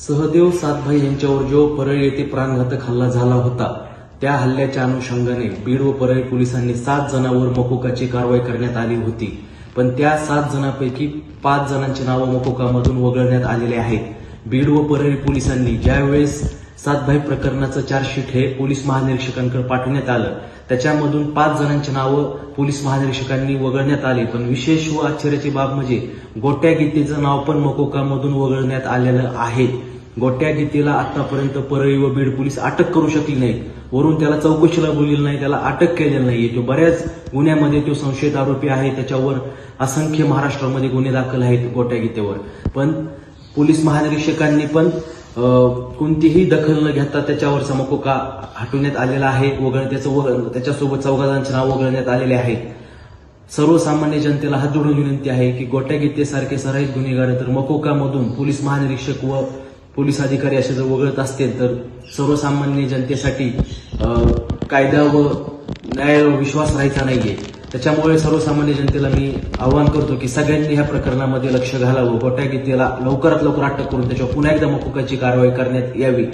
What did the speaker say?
सहदेव सातभाई यांच्यावर जो परळी येथे प्राणघातक हल्ला झाला होता त्या हल्ल्याच्या अनुषंगाने बीड व परळी पोलिसांनी 7 जणांवर मकोकाची कारवाई करण्यात आली होती. पण त्या 7 जणांपैकी 5 जणांची नावं मकोकामधून वगळण्यात आलेले आहेत. बीड व परळी पोलिसांनी ज्यावेळेस सातभाई प्रकरणाचं चार्जशीट हे पोलीस महानिरीक्षकांकडे पाठवण्यात आलं त्याच्यामधून 5 जणांची नावं पोलीस महानिरीक्षकांनी वगळण्यात आली. पण विशेष व आश्चर्याची बाब म्हणजे गोट्या गीतेचं नाव पण मकोकामधून वगळण्यात आलेलं आहे. गोट्या गीतेला आतापर्यंत परळी व बीड पोलीस अटक करू शकली नाहीत. वरून त्याला चौकशीला बोललेलं नाही, त्याला अटक केलेलं नाहीये. तो बऱ्याच गुन्ह्यामध्ये तो संशयित आरोपी आहे. त्याच्यावर असंख्य महाराष्ट्रामध्ये गुन्हे दाखल आहेत गोट्या गीतेवर. पण पोलीस महानिरीक्षकांनी पण कोणतीही दखल न घेता त्याच्यावरचा मकोका हटवण्यात आलेला आहे. त्याच्यासोबत 14 जणांचे नाव वगळण्यात आलेले आहेत. सर्वसामान्य जनतेला हात जोडून विनंती आहे की गोट्या गीतेसारखे सराईत गुन्हेगार तर मकोकामधून पोलीस महानिरीक्षक व पोलीस अधिकारी असे जर वगळत असतील तर सर्वसामान्य जनतेसाठी कायदा व न्यायावर विश्वास राहायचा नाहीये. त्याच्यामुळे सर्वसामान्य जनतेला मी आवाहन करतो की सगळ्यांनी ह्या प्रकरणामध्ये लक्ष घालावं. गोट्या गीतेला लवकरात लवकर अटक करून त्याच्यावर पुन्हा एकदा मकोकाची कारवाई करण्यात यावी.